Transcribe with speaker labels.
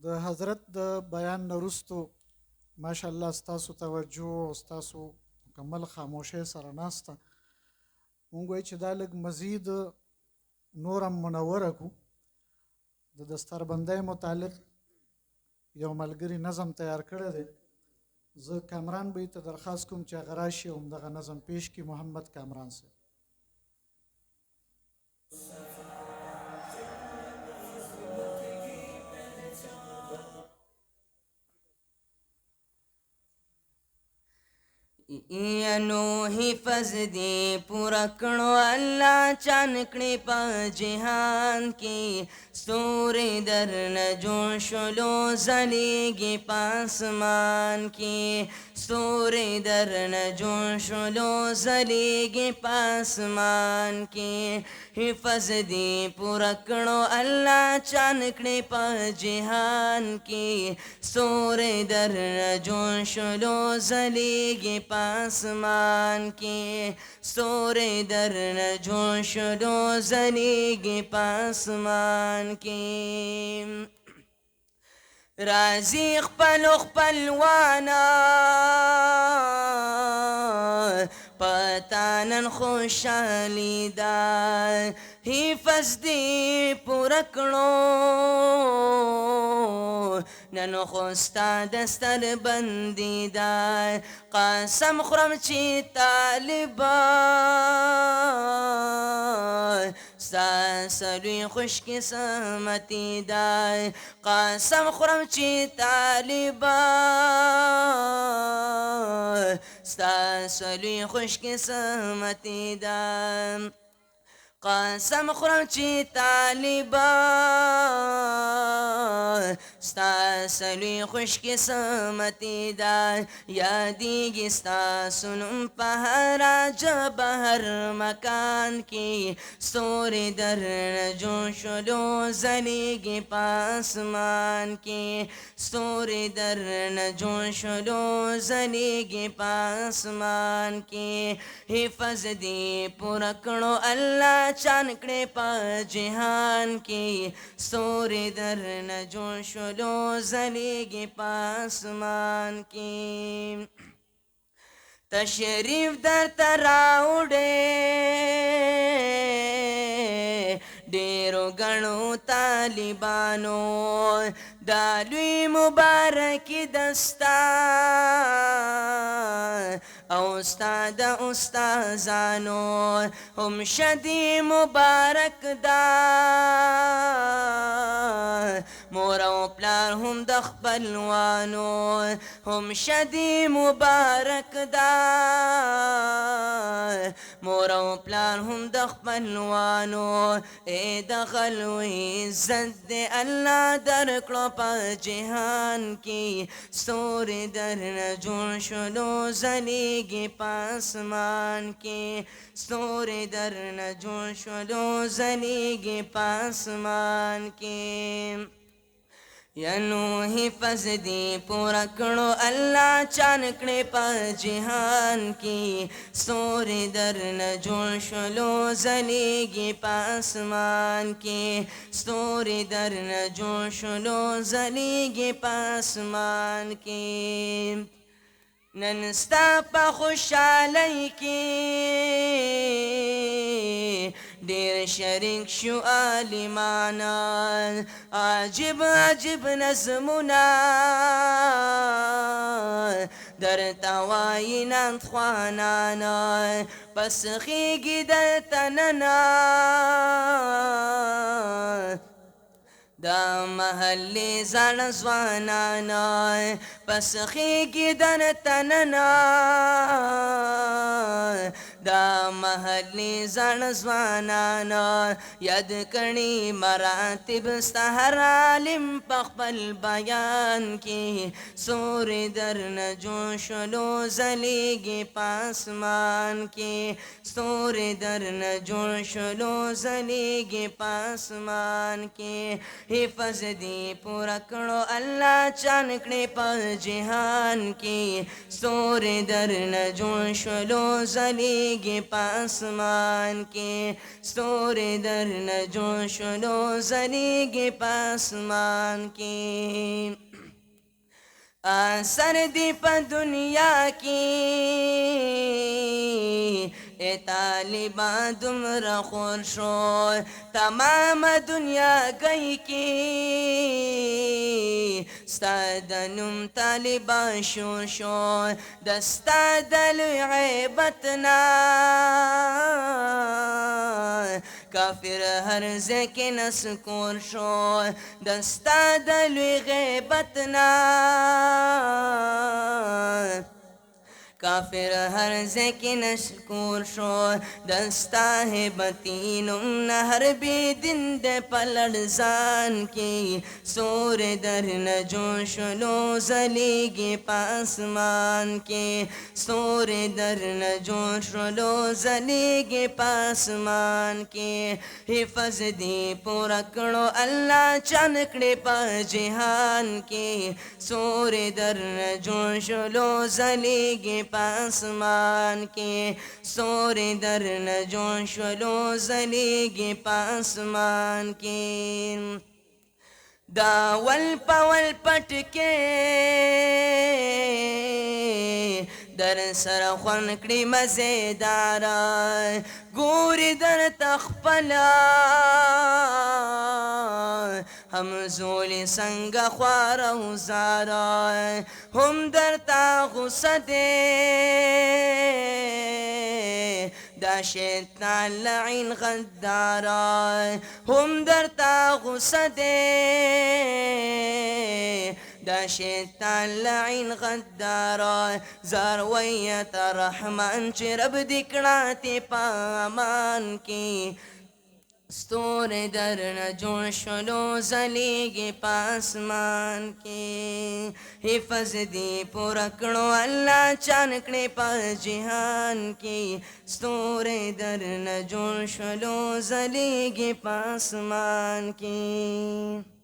Speaker 1: د حضرت د بیان نه وروستو ماشاءالله ستاسو توجه او ستاسو مکمل خاموشۍ سره ناسته مونږ وایو چې دا لږ مزید نورم منوره کړو د دستربندۍ متعلق یو ملګري نظم تیار کړی دی زه کامران بهی ته درخواست کوم چې هغه راشي او همدغه نظم پیش کړي محمد کامران صاحب
Speaker 2: ینو حفظ دی پورا کړو الله چان کړي په جهان کې ستوري در نه جوړ شلو زلیږي په اسمان کې ستوري در نه جوړ شلو زلیږي په اسمان کې حفظ دی پورا کړو الله چان کړي په جهان کې ستوري در نه جوړ شلو زلیږي په آسمان کې ستوري در نه جوړ شلو زلیږي په آسمان کې راځي خپلو خپلوانا پتا نن خوشحالي ده حفظ دی پوره کړو نن خو ستا دستر بندي ده قسم خورم چې طالبان ستا سلوی خوش قسمتي ده قسم خورم چې طالبان ستا سلوی خوش قسمتي ده قسم خورم چې طالبان ستا سلوی خوش قسمتي ده یادیږي ستاسو نوم په هر ژبه هر مکان کې ستوري در نه جوړ شلو ځلیږي په اسمان کې ستوري در نه جوړ شلو ځلیږي په اسمان کې حفظ دی پوره کړو الله چان کړي په جهان کې ستوري در نه جوړ شلو ځلیږي په اسمان کې تشریف درته راوړې ډېرو ګڼو طالبانو دا لوی مبارکي دستا او ستا د استادانو هم شدي مبارک دا مور او پلار هم د خپلوانو هم شدي مبارک دا مور او پلار هم د خپلوانو ای د خلوی عزت دی الله درکړو په جهان کې ستوري در نه جوړ شلو ځلیږي په اسمان کې ستوري در نه جوړ شلو ځلیږي په اسمان کې ینو حفظ دی پورا کړو الله چان کړي په جهان کې ستوري در نه جوړ شلو ځلیږي په اسمان کې ستوري در نه جوړ شلو ځلیږي په اسمان کې نن ستا په خوشحالۍ کې ډېر شریک شو عالمان عجیب عجیب نظمونه درته وایي نن خوانانا پس خیږي درته ننا دا محلي زړه ځوانانا پس خیږي درته ننا دا محلي زړه ځوانانا یاد کړي مراتب ستا هر عالم په خپل بیان کې ستوري در نه جوړ شلو ځلیږي په اسمان کې ستوري در نه جوړ شلو ځلیږي په اسمان کې حفظ دی پورا کړو الله چان کړي په جهان کې ستوري در نه جوړ شلو ځلیږي زلیگی پاسمان کی ستوري در نجو شلو زلیگی پاسمان کی اثر دی پا دنیا کی اے طالبان دمر خور شو تمام دنیا گئی کی ستا دنم طالبان شور شو دستا دل عیبتنا کافر ہر زکی نسکور شو دستا دل غیبتنا کافر ہر زکی نشکور شو دستا ہے بتینم نہر بھی دن دے پلڑزان کی سور در نجو شلو زلیگی پاسمان کی سور در نجو شلو زلیگی پاسمان کی حفظ دی پورکڑو اللہ چانکڑے پا جہان کی سور در نجو شلو زلیگی پاسمان کی سور در نجو شلو زلیگی پاسمان کی دا ول پټ کې در سره خون کړي مزیدار ګوري در تخپلا هم زول څنګه خوار او زارا هم در تا غصه دا شیطان لعین غدارا هم در تا غصه دا شیطان لعین غدارا زارویت رحمان چی رب دکڑاتی پامان کی ستور در نجو شلو زلیگی پاسمان کی حفظ دی پورکڑو اللہ چانکڑے پا جہان کی ستور در نجو شلو زلیگی پاسمان کی